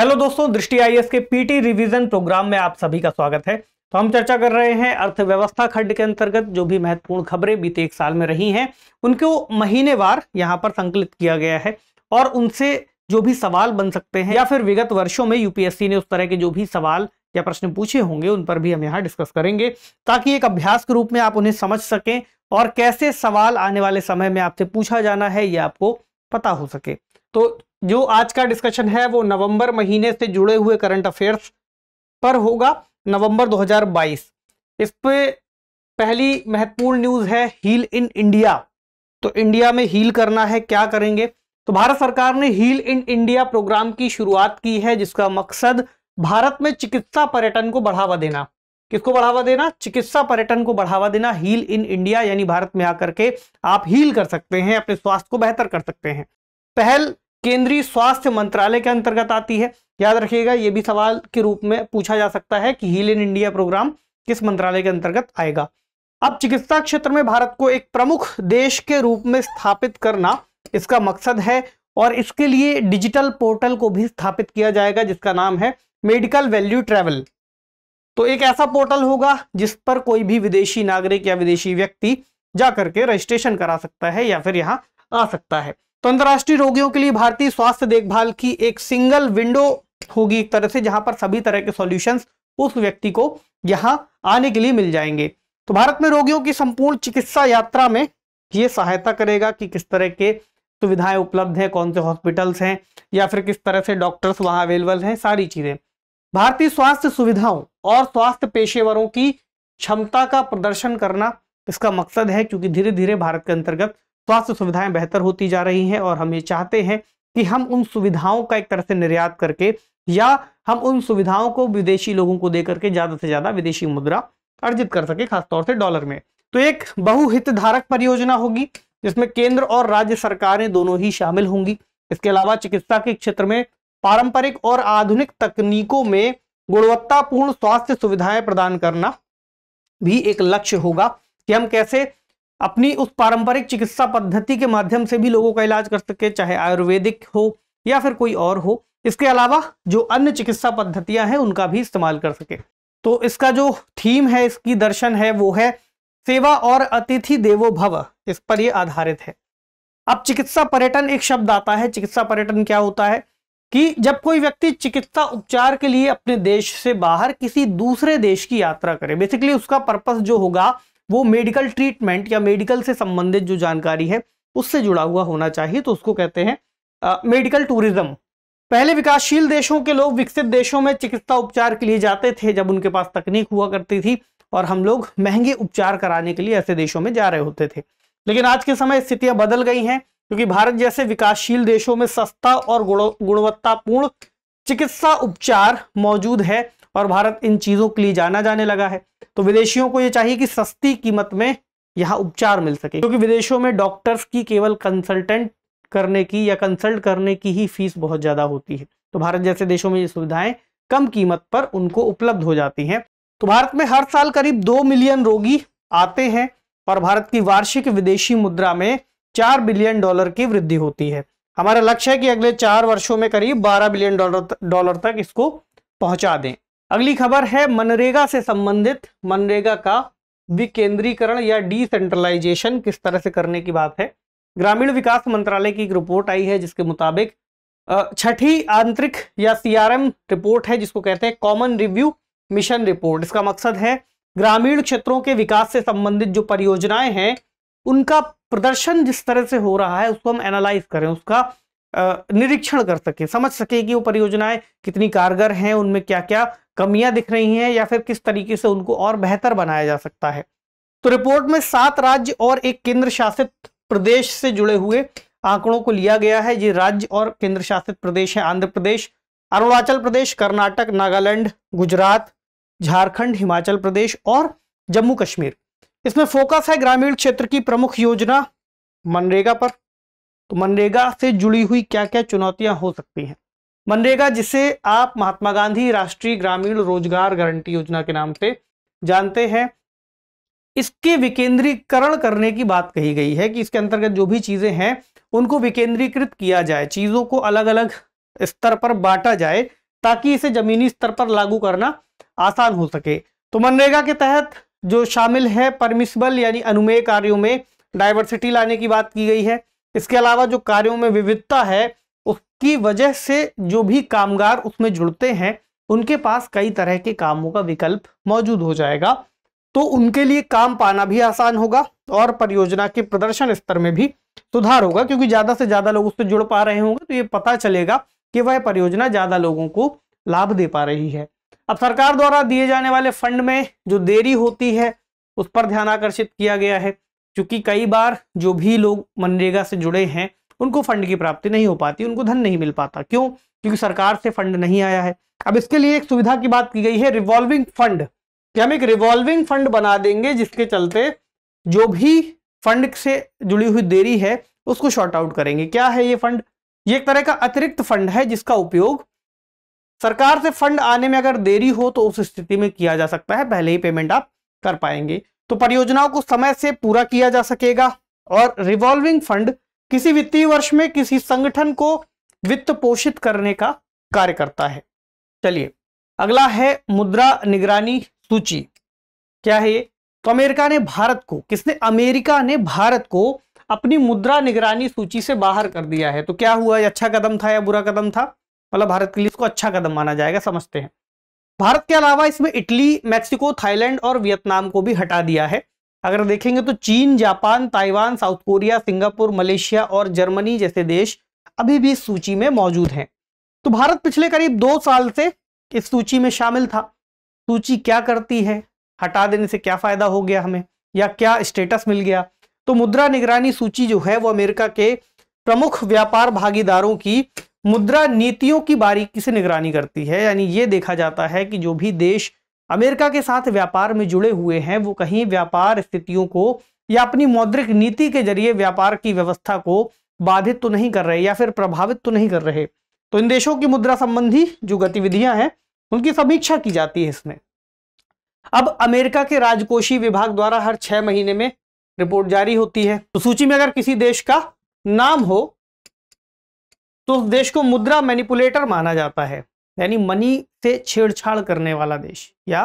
Hello दोस्तों, दृष्टि IAS के पीटी रिवीजन प्रोग्राम में आप सभी का स्वागत है। तो हम चर्चा कर रहे हैं अर्थव्यवस्था खंड के अंतर्गत जो भी महत्वपूर्ण खबरें बीते एक साल में रही हैं उनको महीनेवार यहां पर संकलित किया गया है और उनसे जो भी सवाल बन सकते हैं या फिर विगत वर्षों में यूपीएससी ने उस तरह के जो भी सवाल या प्रश्न पूछे होंगे उन पर भी हम यहाँ डिस्कस करेंगे, ताकि एक अभ्यास के रूप में आप उन्हें समझ सकें और कैसे सवाल आने वाले समय में आपसे पूछा जाना है ये आपको पता हो सके। तो जो आज का डिस्कशन है वो नवंबर महीने से जुड़े हुए करंट अफेयर्स पर होगा, नवंबर 2022। इस पे पहली महत्वपूर्ण न्यूज है हील इन इंडिया। तो इंडिया में हील करना है, क्या करेंगे? तो भारत सरकार ने हील इन इंडिया प्रोग्राम की शुरुआत की है, जिसका मकसद भारत में चिकित्सा पर्यटन को बढ़ावा देना। किसको बढ़ावा देना? चिकित्सा पर्यटन को बढ़ावा देना। हील इन इंडिया यानी भारत में आकर के आप हील कर सकते हैं, अपने स्वास्थ्य को बेहतर कर सकते हैं। पहल केंद्रीय स्वास्थ्य मंत्रालय के अंतर्गत आती है। याद रखिएगा, यह भी सवाल के रूप में पूछा जा सकता है कि हील इन इंडिया प्रोग्राम किस मंत्रालय के अंतर्गत आएगा। अब चिकित्सा क्षेत्र में भारत को एक प्रमुख देश के रूप में स्थापित करना इसका मकसद है और इसके लिए डिजिटल पोर्टल को भी स्थापित किया जाएगा जिसका नाम है मेडिकल वैल्यू ट्रैवल। तो एक ऐसा पोर्टल होगा जिस पर कोई भी विदेशी नागरिक या विदेशी व्यक्ति जाकर के रजिस्ट्रेशन करा सकता है या फिर यहां आ सकता है। तो अंतर्राष्ट्रीय रोगियों के लिए भारतीय स्वास्थ्य देखभाल की एक सिंगल विंडो होगी एक तरह से, जहां पर सभी तरह के सॉल्यूशंस उस व्यक्ति को यहां आने के लिए मिल जाएंगे। तो भारत में रोगियों की संपूर्ण चिकित्सा यात्रा में यह सहायता करेगा कि किस तरह के सुविधाएं उपलब्ध हैं, कौन से हॉस्पिटल्स हैं या फिर किस तरह से डॉक्टर्स वहां अवेलेबल हैं, सारी चीजें। भारतीय स्वास्थ्य सुविधाओं और स्वास्थ्य पेशेवरों की क्षमता का प्रदर्शन करना इसका मकसद है, क्योंकि धीरे धीरे भारत के अंतर्गत स्वास्थ्य सुविधाएं बेहतर होती जा रही हैं और हम ये चाहते हैं कि हम उन सुविधाओं का एक तरह से निर्यात करके या हम उन सुविधाओं को विदेशी लोगों को देकर के ज्यादा से ज्यादा विदेशी मुद्रा अर्जित कर सके, खासतौर से डॉलर में। तो एक बहुहितधारक परियोजना होगी जिसमें केंद्र और राज्य सरकारें दोनों ही शामिल होंगी। इसके अलावा चिकित्सा के क्षेत्र में पारंपरिक और आधुनिक तकनीकों में गुणवत्तापूर्ण स्वास्थ्य सुविधाएं प्रदान करना भी एक लक्ष्य होगा कि हम कैसे अपनी उस पारंपरिक चिकित्सा पद्धति के माध्यम से भी लोगों का इलाज कर सके, चाहे आयुर्वेदिक हो या फिर कोई और हो। इसके अलावा जो अन्य चिकित्सा पद्धतियां हैं उनका भी इस्तेमाल कर सके। तो इसका जो थीम है, इसकी दर्शन है, वो है सेवा और अतिथि देवो भव। इस पर यह आधारित है। अब चिकित्सा पर्यटन एक शब्द आता है। चिकित्सा पर्यटन क्या होता है कि जब कोई व्यक्ति चिकित्सा उपचार के लिए अपने देश से बाहर किसी दूसरे देश की यात्रा करे, बेसिकली उसका पर्पस जो होगा वो मेडिकल ट्रीटमेंट या मेडिकल से संबंधित जो जानकारी है उससे जुड़ा हुआ होना चाहिए, तो उसको कहते हैं मेडिकल टूरिज्म। पहले विकासशील देशों के लोग विकसित देशों में चिकित्सा उपचार के लिए जाते थे जब उनके पास तकनीक हुआ करती थी और हम लोग महंगे उपचार कराने के लिए ऐसे देशों में जा रहे होते थे। लेकिन आज के समय स्थितियां बदल गई हैं, क्योंकि भारत जैसे विकासशील देशों में सस्ता और गुणवत्तापूर्ण चिकित्सा उपचार मौजूद है और भारत इन चीजों के लिए जाना जाने लगा है। तो विदेशियों को यह चाहिए कि सस्ती कीमत में यहां उपचार मिल सके, क्योंकि विदेशों में डॉक्टर्स की केवल कंसल्टेंट करने की या कंसल्ट करने की ही फीस बहुत ज्यादा होती है। तो भारत जैसे देशों में ये सुविधाएं कम कीमत पर उनको उपलब्ध हो जाती हैं। तो भारत में हर साल करीब 2 मिलियन रोगी आते हैं और भारत की वार्षिक विदेशी मुद्रा में $4 बिलियन की वृद्धि होती है। हमारा लक्ष्य है कि अगले 4 वर्षों में करीब $12 बिलियन तक इसको पहुंचा दें। अगली खबर है मनरेगा से संबंधित। मनरेगा का विकेंद्रीकरण या डिसेंट्रलाइजेशन किस तरह से करने की बात है। ग्रामीण विकास मंत्रालय की एक रिपोर्ट आई है जिसके मुताबिक छठी आंतरिक या सीआरएम रिपोर्ट है, जिसको कहते हैं कॉमन रिव्यू मिशन रिपोर्ट। इसका मकसद है ग्रामीण क्षेत्रों के विकास से संबंधित जो परियोजनाएं हैं उनका प्रदर्शन जिस तरह से हो रहा है उसको हम एनालाइज करें, उसका निरीक्षण कर सके, समझ सके कि वो परियोजनाएं कितनी कारगर हैं, उनमें क्या क्या कमियां दिख रही हैं या फिर किस तरीके से उनको और बेहतर बनाया जा सकता है। तो रिपोर्ट में 7 राज्य और एक केंद्र शासित प्रदेश से जुड़े हुए आंकड़ों को लिया गया है। ये राज्य और केंद्र शासित प्रदेश है आंध्र प्रदेश, अरुणाचल प्रदेश, कर्नाटक, नागालैंड, गुजरात, झारखंड, हिमाचल प्रदेश और जम्मू कश्मीर। इसमें फोकस है ग्रामीण क्षेत्र की प्रमुख योजना मनरेगा पर। तो मनरेगा से जुड़ी हुई क्या क्या चुनौतियां हो सकती हैं। मनरेगा, जिसे आप महात्मा गांधी राष्ट्रीय ग्रामीण रोजगार गारंटी योजना के नाम से जानते हैं, इसके विकेंद्रीकरण करने की बात कही गई है कि इसके अंतर्गत जो भी चीजें हैं उनको विकेंद्रीकृत किया जाए, चीजों को अलग अलग स्तर पर बांटा जाए ताकि इसे जमीनी स्तर पर लागू करना आसान हो सके। तो मनरेगा के तहत जो शामिल है परमिसिबल यानी अनुमेय कार्यों में डाइवर्सिटी लाने की बात की गई है। इसके अलावा जो कार्यों में विविधता है उसकी वजह से जो भी कामगार उसमें जुड़ते हैं उनके पास कई तरह के कामों का विकल्प मौजूद हो जाएगा, तो उनके लिए काम पाना भी आसान होगा और परियोजना के प्रदर्शन स्तर में भी सुधार होगा, क्योंकि ज्यादा से ज्यादा लोग उससे जुड़ पा रहे होंगे तो ये पता चलेगा कि वह परियोजना ज्यादा लोगों को लाभ दे पा रही है। अब सरकार द्वारा दिए जाने वाले फंड में जो देरी होती है उस पर ध्यान आकर्षित किया गया है, क्योंकि कई बार जो भी लोग मनरेगा से जुड़े हैं उनको फंड की प्राप्ति नहीं हो पाती, उनको धन नहीं मिल पाता। क्यों? क्योंकि सरकार से फंड नहीं आया है। अब इसके लिए एक सुविधा की बात की गई है, रिवॉल्विंग फंड, कि हम एक रिवॉल्विंग फंड बना देंगे जिसके चलते जो भी फंड से जुड़ी हुई देरी है उसको शॉर्ट आउट करेंगे। क्या है ये फंड? ये एक तरह का अतिरिक्त फंड है जिसका उपयोग सरकार से फंड आने में अगर देरी हो तो उस स्थिति में किया जा सकता है, पहले ही पेमेंट आप कर पाएंगे तो परियोजनाओं को समय से पूरा किया जा सकेगा। और रिवॉल्विंग फंड किसी वित्तीय वर्ष में किसी संगठन को वित्त पोषित करने का कार्य करता है। चलिए अगला है मुद्रा निगरानी सूची। क्या है ये? तो अमेरिका ने भारत को अपनी मुद्रा निगरानी सूची से बाहर कर दिया है। तो क्या हुआ, ये अच्छा कदम था या बुरा कदम था? मतलब भारत के लिए इसको अच्छा कदम माना जाएगा, समझते हैं। भारत के अलावा इसमें इटली, मैक्सिको, थाईलैंड और वियतनाम को भी हटा दिया है। अगर देखेंगे तो चीन, Japan, Taiwan, south Korea, Singapore, Malaysia और जर्मनी जैसे देश अभी भी इस सूची में मौजूद हैं। तो भारत पिछले करीब 2 साल से इस सूची में शामिल था। सूची क्या करती है, हटा देने से क्या फायदा हो गया हमें, या क्या स्टेटस मिल गया? तो मुद्रा निगरानी सूची जो है वो अमेरिका के प्रमुख व्यापार भागीदारों की मुद्रा नीतियों की बारीकी से निगरानी करती है। यानी ये देखा जाता है कि जो भी देश अमेरिका के साथ व्यापार में जुड़े हुए हैं वो कहीं व्यापार स्थितियों को या अपनी मौद्रिक नीति के जरिए व्यापार की व्यवस्था को बाधित तो नहीं कर रहे या फिर प्रभावित तो नहीं कर रहे। तो इन देशों की मुद्रा संबंधी जो गतिविधियां हैं उनकी समीक्षा की जाती है इसमें। अब अमेरिका के राजकोषीय विभाग द्वारा हर 6 महीने में रिपोर्ट जारी होती है। तो सूची में अगर किसी देश का नाम हो तो उस देश को मुद्रा मैनिपुलेटर माना जाता है, यानी मनी से छेड़छाड़ करने वाला देश। या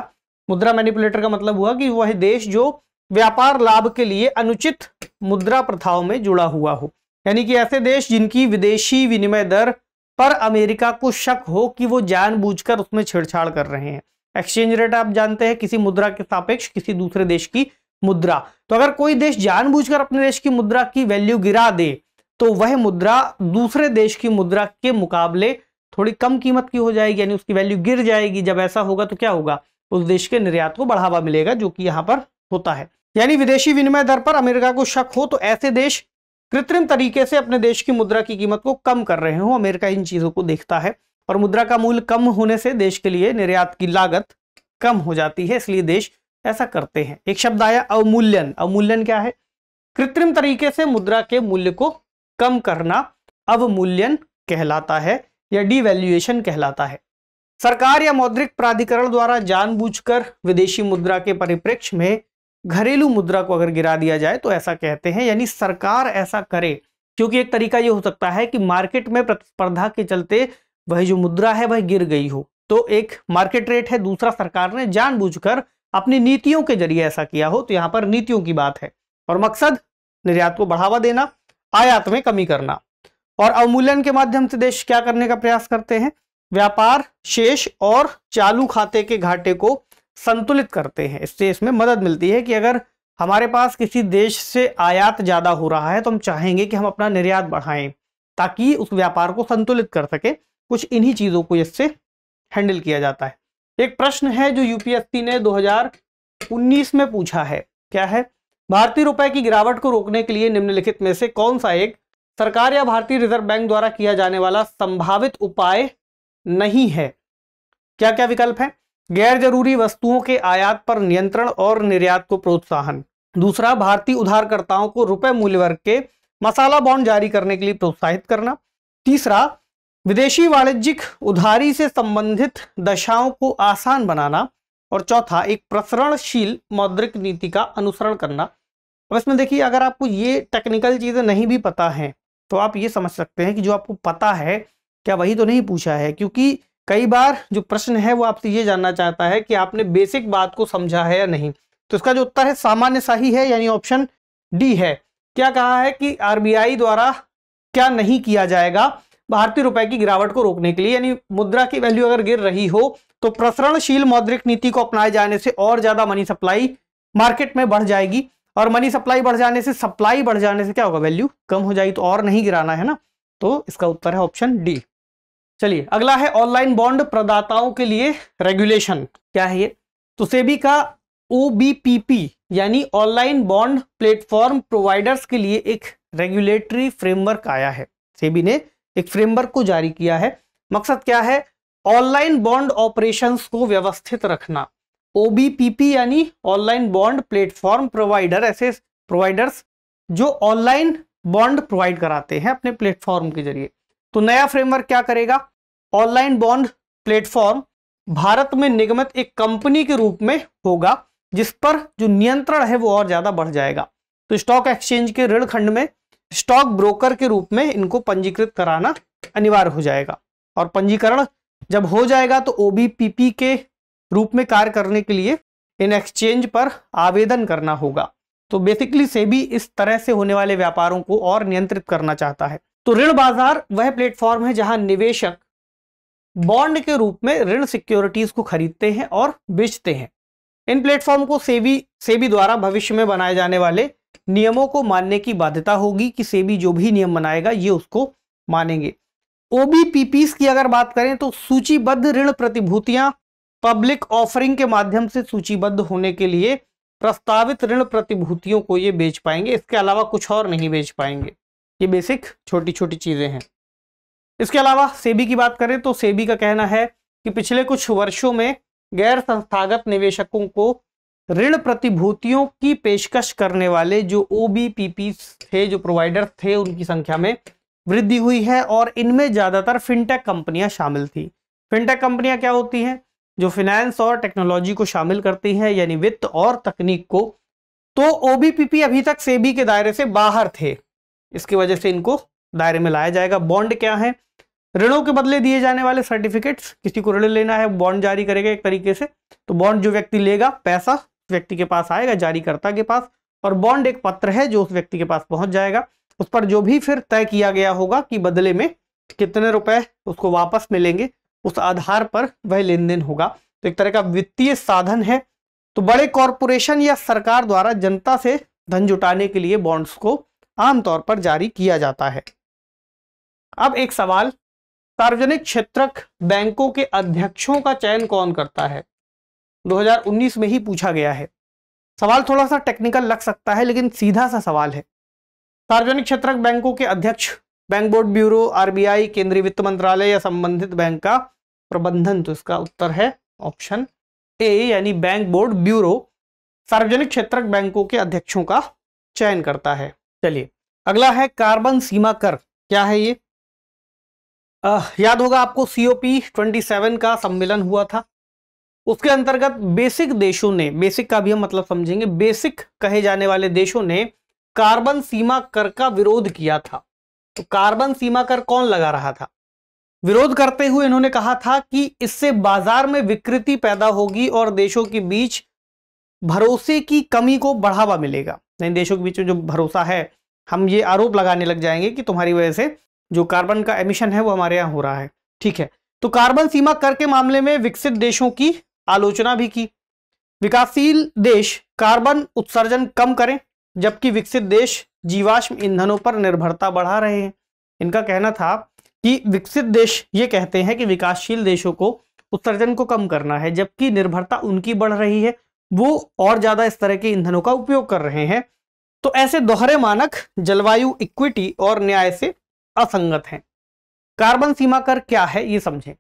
मुद्रा मैनिपुलेटर का मतलब हुआ कि वह देश जो व्यापार लाभ के लिए अनुचित मुद्रा प्रथाओं में जुड़ा हुआ हो, यानी कि ऐसे देश जिनकी विदेशी विनिमय दर पर अमेरिका को शक हो कि वो जानबूझकर उसमें छेड़छाड़ कर रहे हैं। एक्सचेंज रेट आप जानते हैं, किसी मुद्रा के सापेक्ष किसी दूसरे देश की मुद्रा। तो अगर कोई देश जानबूझकर अपने देश की मुद्रा की वैल्यू गिरा दे तो वह मुद्रा दूसरे देश की मुद्रा के मुकाबले थोड़ी कम कीमत की हो जाएगी, यानी उसकी वैल्यू गिर जाएगी। जब ऐसा होगा तो क्या होगा, उस देश के निर्यात को बढ़ावा मिलेगा, जो कि यहां पर होता है। यानी विदेशी विनिमय दर पर अमेरिका को शक हो तो ऐसे देश कृत्रिम तरीके से अपने देश की मुद्रा की कीमत को कम कर रहे हो। अमेरिका इन चीजों को देखता है और मुद्रा का मूल्य कम होने से देश के लिए निर्यात की लागत कम हो जाती है, इसलिए देश ऐसा करते हैं। एक शब्द आया अवमूल्यन। अवमूल्यन क्या है? कृत्रिम तरीके से मुद्रा के मूल्य को कम करना अवमूल्यन कहलाता है या डिवैल्यूएशन कहलाता है। सरकार या मौद्रिक प्राधिकरण द्वारा जानबूझकर विदेशी मुद्रा के परिप्रेक्ष्य में घरेलू मुद्रा को अगर गिरा दिया जाए तो ऐसा कहते हैं, यानी सरकार ऐसा करे। क्योंकि एक तरीका यह हो सकता है कि मार्केट में प्रतिस्पर्धा के चलते वह जो मुद्रा है वह गिर गई हो, तो एक मार्केट रेट है, दूसरा सरकार ने जानबूझकर अपनी नीतियों के जरिए ऐसा किया हो। तो यहां पर नीतियों की बात है और मकसद निर्यात को बढ़ावा देना, आयात में कमी करना। और अवमूल्यन के माध्यम से देश क्या करने का प्रयास करते हैं? व्यापार शेष और चालू खाते के घाटे को संतुलित करते हैं। इससे इसमें मदद मिलती है कि अगर हमारे पास किसी देश से आयात ज्यादा हो रहा है तो हम चाहेंगे कि हम अपना निर्यात बढ़ाएं ताकि उस व्यापार को संतुलित कर सके। कुछ इन्हीं चीजों को इससे हैंडल किया जाता है। एक प्रश्न है जो यूपीएससी ने 2019 में पूछा है। क्या है? भारतीय रुपए की गिरावट को रोकने के लिए निम्नलिखित में से कौन सा एक सरकार या भारतीय रिजर्व बैंक द्वारा किया जाने वाला संभावित उपाय नहीं है? क्या क्या विकल्प है? गैर जरूरी वस्तुओं के आयात पर नियंत्रण और निर्यात को प्रोत्साहन। दूसरा, भारतीय उधारकर्ताओं को रुपए मूल्य वर्ग के मसाला बॉन्ड जारी करने के लिए प्रोत्साहित करना। तीसरा, विदेशी वाणिज्यिक उधारी से संबंधित दशाओं को आसान बनाना। और चौथा, एक प्रसरणशील मौद्रिक नीति का अनुसरण करना। अब इसमें देखिए, अगर आपको ये टेक्निकल चीजें नहीं भी पता है तो आप ये समझ सकते हैं कि जो आपको पता है क्या वही तो नहीं पूछा है, क्योंकि कई बार जो प्रश्न है वो आपसे ये जानना चाहता है कि आपने बेसिक बात को समझा है या नहीं। तो इसका जो उत्तर है सामान्य सा ही है, यानी ऑप्शन डी है। क्या कहा है कि आरबीआई द्वारा क्या नहीं किया जाएगा भारतीय रुपए की गिरावट को रोकने के लिए, यानी मुद्रा की वैल्यू अगर गिर रही हो तो प्रसरणशील मौद्रिक नीति को अपनाए जाने से और ज्यादा मनी सप्लाई मार्केट में बढ़ जाएगी, और मनी सप्लाई बढ़ जाने से, सप्लाई बढ़ जाने से क्या होगा, वैल्यू कम हो जाएगी, तो और नहीं गिराना है ना। तो इसका उत्तर है ऑप्शन डी। चलिए अगला है ऑनलाइन बॉन्ड प्रदाताओं के लिए रेगुलेशन। क्या है ये? तो सेबी का ओबीपीपी यानी ऑनलाइन बॉन्ड प्लेटफॉर्म प्रोवाइडर्स के लिए एक रेगुलेटरी फ्रेमवर्क आया है। सेबी ने एक फ्रेमवर्क को जारी किया है। मकसद क्या है? ऑनलाइन बॉन्ड ऑपरेशंस को व्यवस्थित रखना। ओबीपीपी यानी ऑनलाइन बॉन्ड प्लेटफॉर्म प्रोवाइडर, ऐसे प्रोवाइडर्स जो ऑनलाइन बॉन्ड प्रोवाइड कराते हैं अपने प्लेटफॉर्म के जरिए। तो नया फ्रेमवर्क क्या करेगा? ऑनलाइन बॉन्ड प्लेटफॉर्म भारत में निगमित एक कंपनी के रूप में होगा, जिस पर जो नियंत्रण है वो और ज्यादा बढ़ जाएगा। तो स्टॉक एक्सचेंज के ऋण खंड में स्टॉक ब्रोकर के रूप में इनको पंजीकृत कराना अनिवार्य हो जाएगा, और पंजीकरण जब हो जाएगा तो ओबीपीपी के रूप में कार्य करने के लिए इन एक्सचेंज पर आवेदन करना होगा। तो बेसिकली सेबी इस तरह से होने वाले व्यापारों को और नियंत्रित करना चाहता है। तो ऋण बाजार वह प्लेटफॉर्म है जहां निवेशक बॉन्ड के रूप में ऋण सिक्योरिटीज को खरीदते हैं और बेचते हैं। इन प्लेटफॉर्म को सेबी द्वारा भविष्य में बनाए जाने वाले नियमों को मानने की बाध्यता होगी कि सेबी जो भी नियम बनाएगा ये उसको मानेंगे। ओबीपीपीस की अगर बात करें तो सूचीबद्ध ऋण प्रतिभूतियां पब्लिक ऑफरिंग के माध्यम से सूचीबद्ध होने के लिए प्रस्तावित ऋण प्रतिभूतियों को ये बेच पाएंगे, इसके अलावा कुछ और नहीं बेच पाएंगे। ये बेसिक छोटी छोटी चीजें हैं। इसके अलावा सेबी की बात करें तो सेबी का कहना है कि पिछले कुछ वर्षों में गैर संस्थागत निवेशकों को ऋण प्रतिभूतियों की पेशकश करने वाले जो ओबीपीपी थे, जो प्रोवाइडर थे, उनकी संख्या में वृद्धि हुई है, और इनमें ज्यादातर फिनटेक कंपनियां शामिल थी। फिनटेक कंपनियां क्या होती हैं? जो फाइनेंस और टेक्नोलॉजी को शामिल करती हैं, यानी वित्त और तकनीक को। तो ओबीपीपी अभी तक सेबी के दायरे से बाहर थे, इसकी वजह से इनको दायरे में लाया जाएगा। बॉन्ड क्या है? ऋणों के बदले दिए जाने वाले सर्टिफिकेट्स। किसी को ऋण लेना है, बॉन्ड जारी करेगा एक तरीके से। तो बॉन्ड जो व्यक्ति लेगा, पैसा व्यक्ति के पास आएगा, जारीकर्ता के पास, और बॉन्ड एक पत्र है जो उस व्यक्ति के पास पहुंच जाएगा। उस पर जो भी फिर तय किया गया होगा कि बदले में कितने रुपए उसको वापस मिलेंगे, उस आधार पर वह लेन देन होगा। तो एक तरह का वित्तीय साधन है। तो बड़े कॉरपोरेशन या सरकार द्वारा जनता से धन जुटाने के लिए बॉन्ड्स को आमतौर पर जारी किया जाता है। अब एक सवाल, सार्वजनिक क्षेत्रक बैंकों के अध्यक्षों का चयन कौन करता है? 2019 में ही पूछा गया है। सवाल थोड़ा सा टेक्निकल लग सकता है, लेकिन सीधा सा सवाल है। सार्वजनिक क्षेत्रक बैंकों के अध्यक्ष बैंक बोर्ड, ब्यूरो, आरबीआई, केंद्रीय वित्त मंत्रालय या संबंधित बैंक का प्रबंधन। तो इसका उत्तर है ऑप्शन ए, यानी बैंक बोर्ड, ब्यूरो सार्वजनिक क्षेत्रक बैंकों के अध्यक्षों का चयन करता है। चलिए अगला है कार्बन सीमा कर। क्या है ये? याद होगा आपको COP 27 का सम्मेलन हुआ था। उसके अंतर्गत बेसिक देशों ने, बेसिक का भी हम मतलब समझेंगे, बेसिक कहे जाने वाले देशों ने कार्बन सीमा कर का विरोध किया था। तो कार्बन सीमा कर कौन लगा रहा था? विरोध करते हुए इन्होंने कहा था कि इससे बाजार में विकृति पैदा होगी और देशों के बीच भरोसे की कमी को बढ़ावा मिलेगा। नहीं, देशों के बीच में जो भरोसा है, हम ये आरोप लगाने लग जाएंगे कि तुम्हारी वजह से जो कार्बन का एमिशन है वो हमारे यहाँ हो रहा है। ठीक है, तो कार्बन सीमा कर के मामले में विकसित देशों की आलोचना भी की। विकासशील देश कार्बन उत्सर्जन कम करें, जबकि विकसित देश जीवाश्म ईंधनों पर निर्भरता बढ़ा रहे हैं। इनका कहना था कि विकसित देश ये कहते हैं कि विकासशील देशों को उत्सर्जन को कम करना है, जबकि निर्भरता उनकी बढ़ रही है, वो और ज्यादा इस तरह के ईंधनों का उपयोग कर रहे हैं। तो ऐसे दोहरे मानक जलवायु इक्विटी और न्याय से असंगत हैं। कार्बन सीमा कर क्या है ये समझें।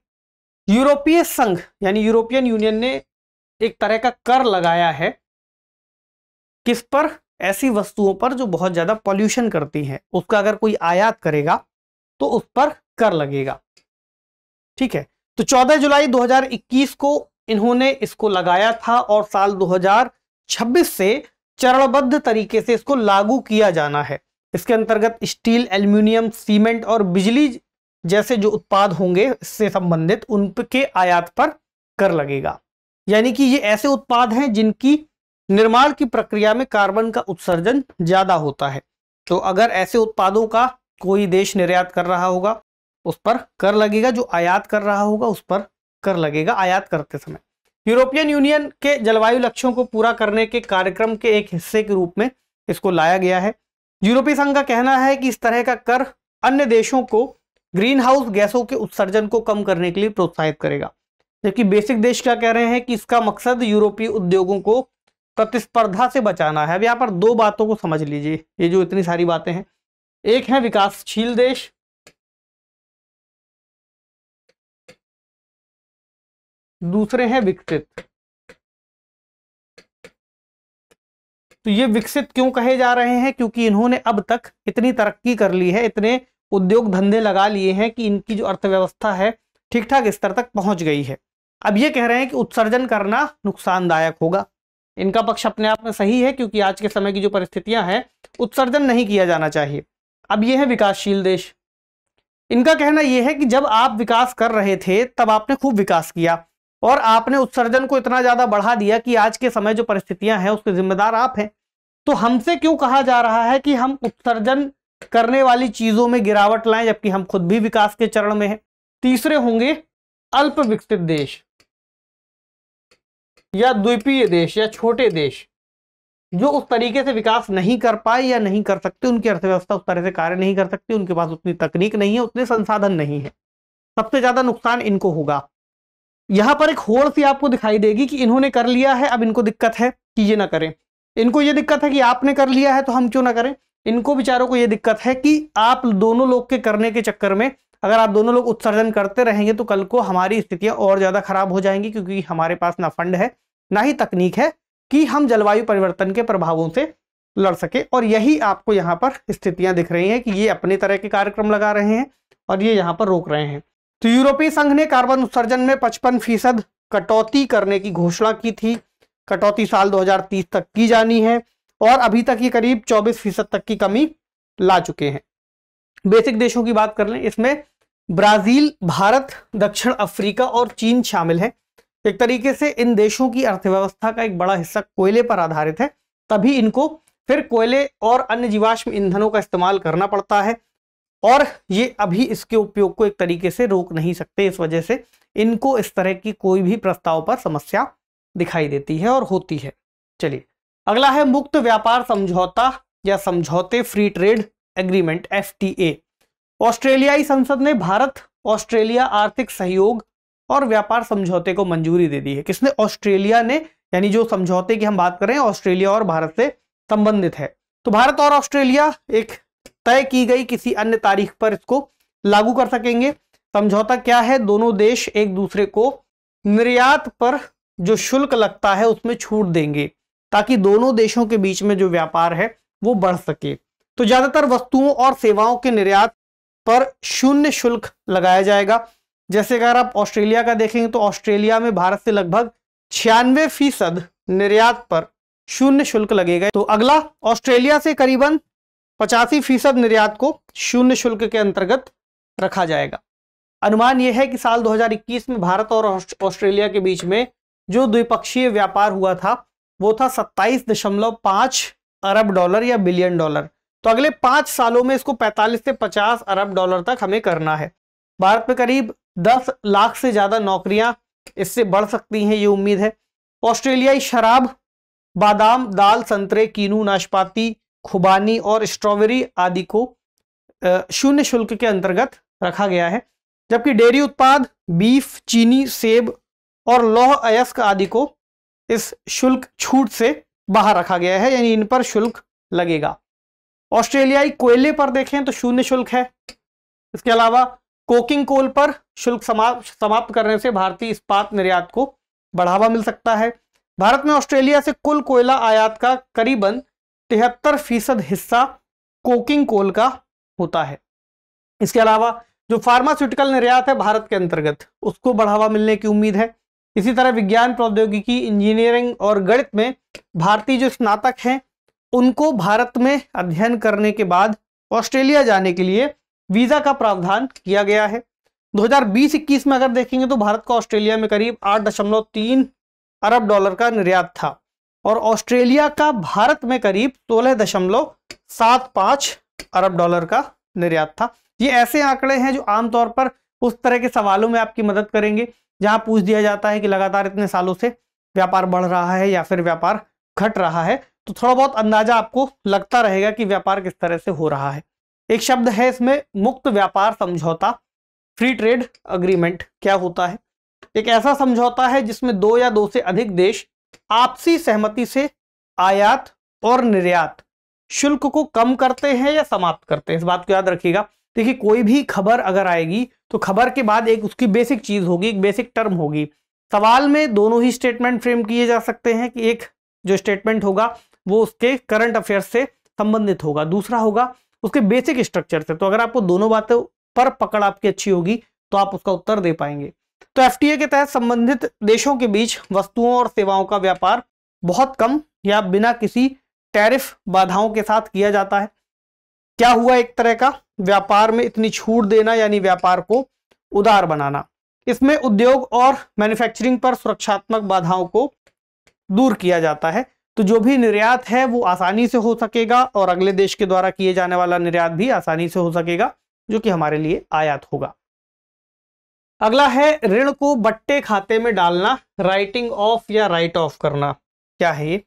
यूरोपीय संघ यानी यूरोपियन यूनियन ने एक तरह का कर लगाया है। किस पर? ऐसी वस्तुओं पर जो बहुत ज्यादा पॉल्यूशन करती हैं, उसका अगर कोई आयात करेगा तो उस पर कर लगेगा। ठीक है, तो 14 जुलाई 2021 को इन्होंने इसको लगाया था और साल 2026 से चरणबद्ध तरीके से इसको लागू किया जाना है। इसके अंतर्गत स्टील, एल्यूमिनियम, सीमेंट और बिजली जैसे जो उत्पाद होंगे इससे संबंधित उनके आयात पर कर लगेगा। यानी कि ये ऐसे उत्पाद हैं जिनकी निर्माण की प्रक्रिया में कार्बन का उत्सर्जन ज्यादा होता है। तो अगर ऐसे उत्पादों का कोई देश निर्यात कर रहा होगा उस पर कर लगेगा, जो आयात कर रहा होगा उस पर कर लगेगा आयात करते समय। यूरोपियन यूनियन के जलवायु लक्ष्यों को पूरा करने के कार्यक्रम के एक हिस्से के रूप में इसको लाया गया है। यूरोपीय संघ का कहना है कि इस तरह का कर अन्य देशों को ग्रीन हाउस गैसों के उत्सर्जन को कम करने के लिए प्रोत्साहित करेगा, जबकि बेसिक देश क्या कह रहे हैं कि इसका मकसद यूरोपीय उद्योगों को प्रतिस्पर्धा से बचाना है। अब यहाँ पर दो बातों को समझ लीजिए, ये जो इतनी सारी बातें हैं, एक है विकासशील देश, दूसरे हैं विकसित। तो ये विकसित क्यों कहे जा रहे हैं? क्योंकि इन्होंने अब तक इतनी तरक्की कर ली है, इतने उद्योग धंधे लगा लिए हैं कि इनकी जो अर्थव्यवस्था है ठीक ठाक स्तर तक पहुंच गई है। अब ये कह रहे हैं कि उत्सर्जन करना नुकसानदायक होगा। इनका पक्ष अपने आप में सही है, क्योंकि आज के समय की जो परिस्थितियां हैं उत्सर्जन नहीं किया जाना चाहिए। अब ये है विकासशील देश। इनका कहना यह है कि जब आप विकास कर रहे थे तब आपने खूब विकास किया और आपने उत्सर्जन को इतना ज्यादा बढ़ा दिया कि आज के समय जो परिस्थितियां हैं उसके जिम्मेदार आप हैं। तो हमसे क्यों कहा जा रहा है कि हम उत्सर्जन करने वाली चीजों में गिरावट लाएं, जबकि हम खुद भी विकास के चरण में हैं। तीसरे होंगे अल्प विकसित देश या द्वीपीय देश या छोटे देश, जो उस तरीके से विकास नहीं कर पाए या नहीं कर सकते, उनकी अर्थव्यवस्था उस तरह से कार्य नहीं कर सकती, उनके पास उतनी तकनीक नहीं है, उतने संसाधन नहीं है। सबसे ज्यादा नुकसान इनको होगा। यहां पर एक होड़ सी आपको दिखाई देगी कि इन्होंने कर लिया है, अब इनको दिक्कत है कि ये ना करें। इनको ये दिक्कत है कि आपने कर लिया है तो हम क्यों ना करें। इनको बेचारों को ये दिक्कत है कि आप दोनों लोग के करने के चक्कर में अगर आप दोनों लोग उत्सर्जन करते रहेंगे तो कल को हमारी स्थितियां और ज्यादा खराब हो जाएंगी, क्योंकि हमारे पास ना फंड है ना ही तकनीक है कि हम जलवायु परिवर्तन के प्रभावों से लड़ सके। और यही आपको यहाँ पर स्थितियां दिख रही हैं कि ये अपने तरह के कार्यक्रम लगा रहे हैं और ये यहाँ पर रोक रहे हैं। तो यूरोपीय संघ ने कार्बन उत्सर्जन में 55% कटौती करने की घोषणा की थी। कटौती साल 2030 तक की जानी है और अभी तक ये करीब 24% तक की कमी ला चुके हैं। बेसिक देशों की बात कर लें, इसमें ब्राजील, भारत, दक्षिण अफ्रीका और चीन शामिल है। एक तरीके से इन देशों की अर्थव्यवस्था का एक बड़ा हिस्सा कोयले पर आधारित है, तभी इनको फिर कोयले और अन्य जीवाश्म ईंधनों का इस्तेमाल करना पड़ता है और ये अभी इसके उपयोग को एक तरीके से रोक नहीं सकते। इस वजह से इनको इस तरह की कोई भी प्रस्ताव पर समस्या दिखाई देती है और होती है। चलिए अगला है मुक्त व्यापार समझौता या समझौते, फ्री ट्रेड एग्रीमेंट, FTA। ऑस्ट्रेलियाई संसद ने भारत ऑस्ट्रेलिया आर्थिक सहयोग और व्यापार समझौते को मंजूरी दे दी है। किसने? ऑस्ट्रेलिया ने। यानी जो समझौते की हम बात करें ऑस्ट्रेलिया और भारत से संबंधित है। तो भारत और ऑस्ट्रेलिया एक तय की गई किसी अन्य तारीख पर इसको लागू कर सकेंगे। समझौता क्या है? दोनों देश एक दूसरे को निर्यात पर जो शुल्क लगता है उसमें छूट देंगे ताकि दोनों देशों के बीच में जो व्यापार है वो बढ़ सके। तो ज्यादातर वस्तुओं और सेवाओं के निर्यात पर शून्य शुल्क लगाया जाएगा। जैसे अगर आप ऑस्ट्रेलिया का देखेंगे तो ऑस्ट्रेलिया में भारत से लगभग 96% निर्यात पर शून्य शुल्क लगेगा। तो अगला, ऑस्ट्रेलिया से करीबन 85% निर्यात को शून्य शुल्क के अंतर्गत रखा जाएगा। अनुमान यह है कि साल 2021 में भारत और ऑस्ट्रेलिया के बीच में जो द्विपक्षीय व्यापार हुआ था वो था 27.5 अरब डॉलर या बिलियन डॉलर। तो अगले 5 सालों में इसको 45 से 50 अरब डॉलर तक हमें करना है। भारत में करीब 10 लाख से ज्यादा नौकरियां इससे बढ़ सकती हैं, ये उम्मीद है। ऑस्ट्रेलियाई शराब, बादाम, दाल, संतरे, कीनू, नाशपाती, खुबानी और स्ट्रॉबेरी आदि को शून्य शुल्क के अंतर्गत रखा गया है, जबकि डेयरी उत्पाद, बीफ, चीनी, सेब और लौह अयस्क आदि को इस शुल्क छूट से बाहर रखा गया है, यानी इन पर शुल्क लगेगा। ऑस्ट्रेलियाई कोयले पर देखें तो शून्य शुल्क है। इसके अलावा कोकिंग कोल पर शुल्क समाप्त करने से भारतीय इस्पात निर्यात को बढ़ावा मिल सकता है। भारत में ऑस्ट्रेलिया से कुल कोयला आयात का करीबन 73% हिस्सा कोकिंग कोल का होता है। इसके अलावा जो फार्मास्यूटिकल निर्यात है भारत के अंतर्गत, उसको बढ़ावा मिलने की उम्मीद है। इसी तरह विज्ञान, प्रौद्योगिकी, इंजीनियरिंग और गणित में भारतीय जो स्नातक हैं उनको भारत में अध्ययन करने के बाद ऑस्ट्रेलिया जाने के लिए वीजा का प्रावधान किया गया है। 2020-21 में अगर देखेंगे तो भारत का ऑस्ट्रेलिया में करीब 8.3 अरब डॉलर का निर्यात था और ऑस्ट्रेलिया का भारत में करीब 16.75 अरब डॉलर का निर्यात था। ये ऐसे आंकड़े हैं जो आमतौर पर उस तरह के सवालों में आपकी मदद करेंगे जहां पूछ दिया जाता है कि लगातार इतने सालों से व्यापार बढ़ रहा है या फिर व्यापार घट रहा है, तो थोड़ा बहुत अंदाजा आपको लगता रहेगा कि व्यापार किस तरह से हो रहा है। एक शब्द है इसमें मुक्त व्यापार समझौता, फ्री ट्रेड अग्रीमेंट। क्या होता है? एक ऐसा समझौता है जिसमें दो या दो से अधिक देश आपसी सहमति से आयात और निर्यात शुल्क को कम करते हैं या समाप्त करते हैं। इस बात को याद रखिएगा। देखिए, कोई भी खबर अगर आएगी तो खबर के बाद एक उसकी बेसिक चीज होगी, एक बेसिक टर्म होगी। सवाल में दोनों ही स्टेटमेंट फ्रेम किए जा सकते हैं कि एक जो स्टेटमेंट होगा वो उसके करंट अफेयर्स से संबंधित होगा, दूसरा होगा उसके बेसिक स्ट्रक्चर से। तो अगर आपको दोनों बातों पर पकड़ आपकी अच्छी होगी तो आप उसका उत्तर दे पाएंगे। तो एफटीए के तहत संबंधित देशों के बीच वस्तुओं और सेवाओं का व्यापार बहुत कम या बिना किसी टैरिफ बाधाओं के साथ किया जाता है। क्या हुआ? एक तरह का व्यापार में इतनी छूट देना यानी व्यापार को उदार बनाना। इसमें उद्योग और मैन्युफैक्चरिंग पर सुरक्षात्मक बाधाओं को दूर किया जाता है, तो जो भी निर्यात है वो आसानी से हो सकेगा और अगले देश के द्वारा किए जाने वाला निर्यात भी आसानी से हो सकेगा, जो कि हमारे लिए आयात होगा। अगला है ऋण को बट्टे खाते में डालना, राइटिंग ऑफ या राइट ऑफ करना। क्या है ये?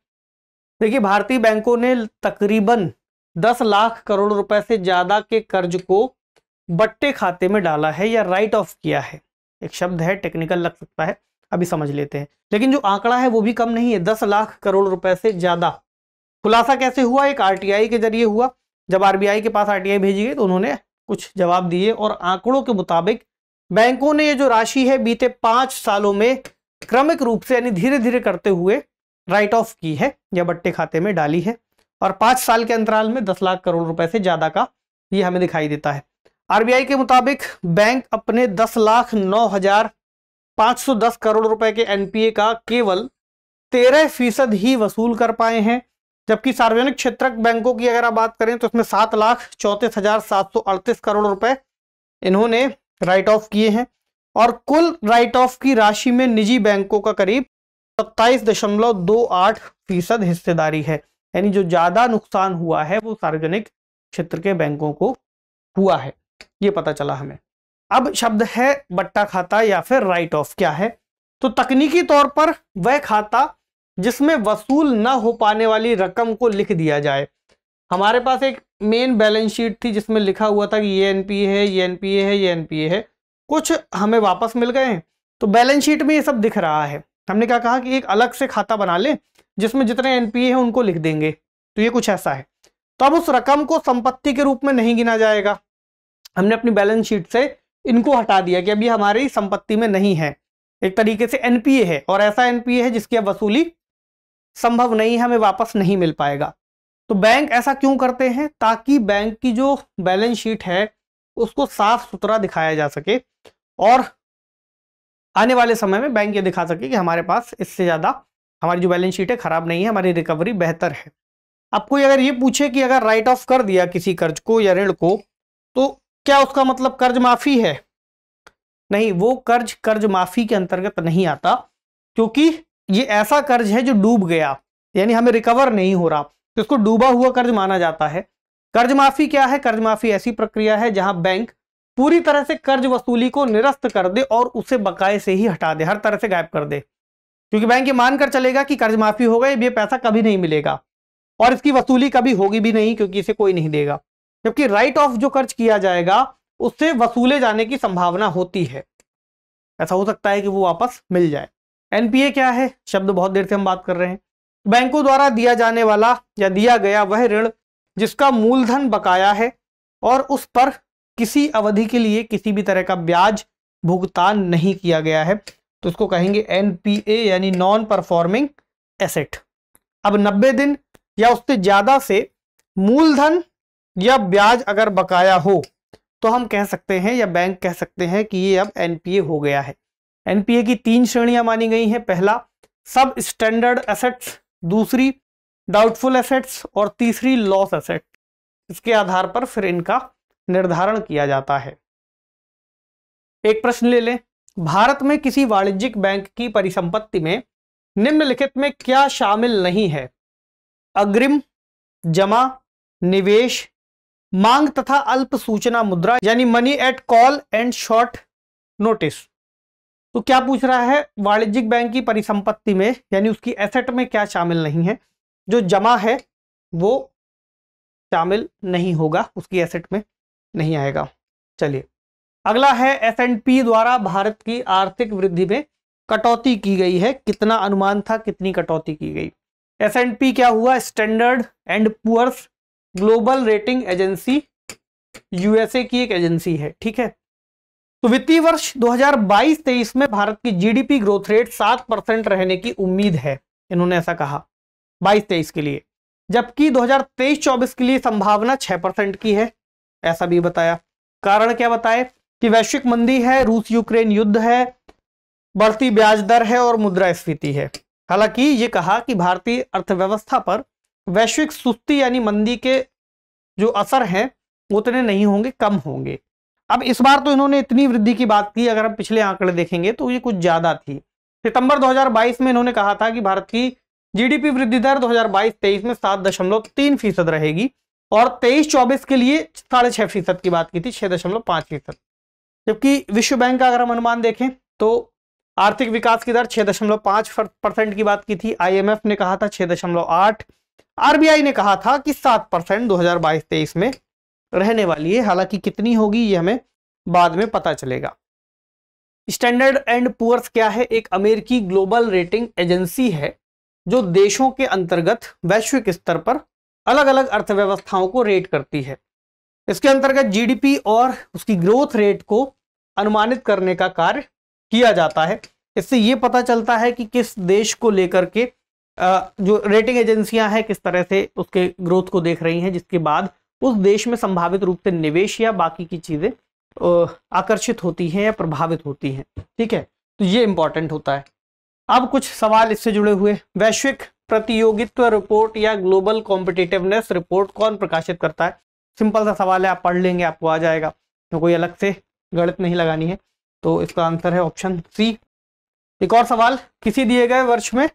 देखिए, भारतीय बैंकों ने तकरीबन 10 लाख करोड़ रुपए से ज्यादा के कर्ज को बट्टे खाते में डाला है या राइट ऑफ किया है। एक शब्द है, टेक्निकल लग सकता है, अभी समझ लेते हैं। लेकिन जो आंकड़ा है वो भी कम नहीं है, 10 लाख करोड़ रुपए से ज्यादा। खुलासा कैसे हुआ? एक आरटीआई के जरिए हुआ। जब आरबीआई के पास आरटीआई भेजी गई तो उन्होंने कुछ जवाब दिए और आंकड़ों के मुताबिक बैंकों ने ये जो राशि है बीते 5 सालों में क्रमिक रूप से यानी धीरे धीरे करते हुए राइट ऑफ की है या बट्टे खाते में डाली है, और 5 साल के अंतराल में 10 लाख करोड़ रुपए से ज्यादा का ये हमें दिखाई देता है। आरबीआई के मुताबिक बैंक अपने 10,09,510 करोड़ रुपए के एनपीए का केवल 13% ही वसूल कर पाए हैं, जबकि सार्वजनिक क्षेत्र बैंकों की अगर आप बात करें तो इसमें 7,34,738 करोड़ रुपए इन्होंने राइट ऑफ किए हैं, और कुल राइट ऑफ की राशि में निजी बैंकों का करीब 27.28% हिस्सेदारी है। यानी जो ज्यादा नुकसान हुआ है वो सार्वजनिक क्षेत्र के बैंकों को हुआ है, ये पता चला हमें। अब शब्द है बट्टा खाता या फिर राइट ऑफ। क्या है? तो तकनीकी तौर पर वह खाता जिसमें वसूल न हो पाने वाली रकम को लिख दिया जाए। हमारे पास एक मेन बैलेंस शीट थी जिसमें लिखा हुआ था कि ये एनपीए है, ये एनपीए है, ये एनपीए है। कुछ हमें वापस मिल गए हैं तो बैलेंस शीट में ये सब दिख रहा है। हमने क्या कहा कि एक अलग से खाता बना ले जिसमें जितने एनपीए हैं उनको लिख देंगे। तो ये कुछ ऐसा है। तो अब उस रकम को संपत्ति के रूप में नहीं गिना जाएगा। हमने अपनी बैलेंस शीट से इनको हटा दिया कि अभी हमारी संपत्ति में नहीं है, एक तरीके से एनपीए है, और ऐसा एनपीए है जिसकी अब वसूली संभव नहीं है, हमें वापस नहीं मिल पाएगा। तो बैंक ऐसा क्यों करते हैं? ताकि बैंक की जो बैलेंस शीट है उसको साफ सुथरा दिखाया जा सके और आने वाले समय में बैंक ये दिखा सके कि हमारे पास इससे ज्यादा हमारी जो बैलेंस शीट है खराब नहीं है, हमारी रिकवरी बेहतर है। अब कोई अगर ये पूछे कि अगर राइट ऑफ कर दिया किसी कर्ज को या ऋण को तो क्या उसका मतलब कर्ज माफी है? नहीं, वो कर्ज माफी के अंतर्गत नहीं आता, क्योंकि ये ऐसा कर्ज है जो डूब गया, यानी हमें रिकवर नहीं हो रहा, तो इसको डूबा हुआ कर्ज माना जाता है। कर्ज माफी क्या है? कर्ज माफी ऐसी प्रक्रिया है जहां बैंक पूरी तरह से कर्ज वसूली को निरस्त कर दे और उसे बकाये से ही हटा दे, हर तरह से गायब कर दे। क्योंकि बैंक ये मानकर चलेगा कि कर्ज माफी हो गई, ये पैसा कभी नहीं मिलेगा और इसकी वसूली कभी होगी भी नहीं, क्योंकि इसे कोई नहीं देगा। जबकि राइट ऑफ जो कर्ज किया जाएगा उससे वसूले जाने की संभावना होती है, ऐसा हो सकता है कि वो वापस मिल जाए। एनपीए क्या है? शब्द बहुत देर से हम बात कर रहे हैं। बैंकों द्वारा दिया जाने वाला या दिया गया वह ऋण जिसका मूलधन बकाया है और उस पर किसी अवधि के लिए किसी भी तरह का ब्याज भुगतान नहीं किया गया है, तो इसको कहेंगे एनपीए यानी नॉन परफॉर्मिंग एसेट। अब 90 दिन या उससे ज्यादा से मूलधन या ब्याज अगर बकाया हो तो हम कह सकते हैं या बैंक कह सकते हैं कि ये अब एनपीए हो गया है। एनपीए की 3 श्रेणियां मानी गई हैं। पहला सब स्टैंडर्ड एसेट्स, दूसरी डाउटफुल एसेट्स और तीसरी लॉस एसेट। इसके आधार पर फिर इनका निर्धारण किया जाता है। एक प्रश्न ले लें, भारत में किसी वाणिज्यिक बैंक की परिसंपत्ति में निम्नलिखित में क्या शामिल नहीं है? अग्रिम, जमा, निवेश, मांग तथा अल्प सूचना मुद्रा यानी money at call and short notice. तो क्या पूछ रहा है, वाणिज्यिक बैंक की परिसंपत्ति में यानी उसकी एसेट में क्या शामिल नहीं है? जो जमा है वो शामिल नहीं होगा, उसकी एसेट में नहीं आएगा। चलिए अगला है, S&P द्वारा भारत की आर्थिक वृद्धि में कटौती की गई है। कितना अनुमान था, कितनी कटौती की गई? S&P क्या हुआ? Standard and Poor's global rating agency, USA की एक एजेंसी है, ठीक है। तो वित्तीय वर्ष 2022-23 में भारत की जीडीपी ग्रोथ रेट 7% रहने की उम्मीद है, इन्होंने ऐसा कहा 22-23 के लिए, जबकि 2023-24 के लिए संभावना 6% की है, ऐसा भी बताया। कारण क्या बताए कि वैश्विक मंदी है, रूस यूक्रेन युद्ध है, बढ़ती ब्याज दर है और मुद्रास्फीति है। हालांकि ये कहा कि भारतीय अर्थव्यवस्था पर वैश्विक सुस्ती यानी मंदी के जो असर हैं उतने नहीं होंगे, कम होंगे। अब इस बार तो इन्होंने इतनी वृद्धि की बात की, अगर हम पिछले आंकड़े देखेंगे तो ये कुछ ज्यादा थी। सितंबर 2022 में इन्होंने कहा था कि भारत की जीडीपी वृद्धि दर 2022-23 में 7.3% रहेगी और 23-24 के लिए 6.5% की बात की थी, 6.5%। जबकि विश्व बैंक का अगर हम अनुमान देखें तो आर्थिक विकास की दर 6.5% की बात की थी, IMF ने कहा था 6.8, RBI ने कहा था कि 7% 2022-23 में रहने वाली है। हालांकि कितनी होगी ये हमें बाद में पता चलेगा। स्टैंडर्ड एंड पुअर्स क्या है? एक अमेरिकी ग्लोबल रेटिंग एजेंसी है जो देशों के अंतर्गत वैश्विक स्तर पर अलग अलग अर्थव्यवस्थाओं को रेट करती है। इसके अंतर्गत जीडीपी और उसकी ग्रोथ रेट को अनुमानित करने का कार्य किया जाता है। इससे ये पता चलता है कि किस देश को लेकर के जो रेटिंग एजेंसियां हैं किस तरह से उसके ग्रोथ को देख रही हैं, जिसके बाद उस देश में संभावित रूप से निवेश या बाकी की चीजें आकर्षित होती हैं या प्रभावित होती हैं, ठीक है। तो ये इंपॉर्टेंट होता है। अब कुछ सवाल इससे जुड़े हुए, वैश्विक प्रतियोगित्व रिपोर्ट या ग्लोबल कॉम्पिटिटिवनेस रिपोर्ट कौन प्रकाशित करता है? सिंपल सा सवाल है, आप पढ़ लेंगे आपको आ जाएगा, तो कोई अलग से गणित नहीं लगानी है। तो इसका आंसर है ऑप्शन सी। एक और सवाल, किसी दिए गए वर्ष में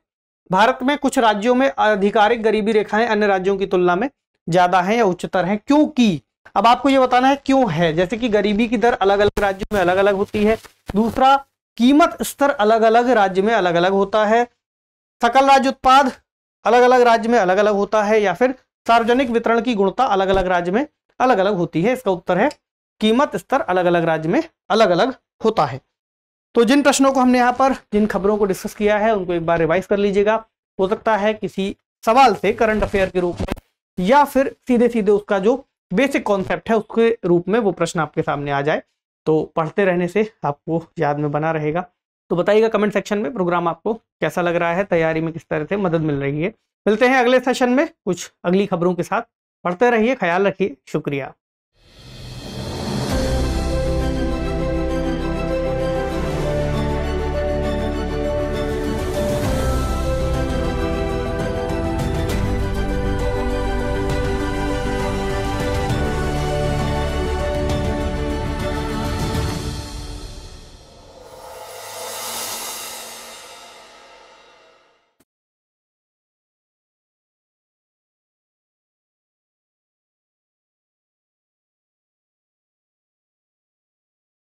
भारत में कुछ राज्यों में आधिकारिक गरीबी रेखाएं अन्य राज्यों की तुलना में ज्यादा हैं या उच्चतर हैं, क्योंकि? अब आपको ये बताना है क्यों है। जैसे कि गरीबी की दर अलग अलग राज्यों में अलग अलग होती है, दूसरा कीमत स्तर अलग अलग राज्य में अलग अलग होता है, सकल राज्य उत्पाद अलग अलग राज्य में अलग अलग होता है, या फिर सार्वजनिक वितरण की गुणवत्ता अलग अलग राज्य में अलग अलग होती है। इसका उत्तर है कीमत स्तर अलग अलग राज्य में अलग अलग होता है। तो जिन प्रश्नों को हमने यहाँ पर जिन खबरों को डिस्कस किया है उनको एक बार रिवाइज कर लीजिएगा। हो सकता है किसी सवाल से करंट अफेयर के रूप में या फिर सीधे सीधे उसका जो बेसिक कॉन्सेप्ट है उसके रूप में वो प्रश्न आपके सामने आ जाए। तो पढ़ते रहने से आपको याद में बना रहेगा। तो बताइएगा कमेंट सेक्शन में प्रोग्राम आपको कैसा लग रहा है, तैयारी में किस तरह से मदद मिल रही है। मिलते हैं अगले सेशन में कुछ अगली खबरों के साथ। पढ़ते रहिए, ख्याल रखिए, शुक्रिया।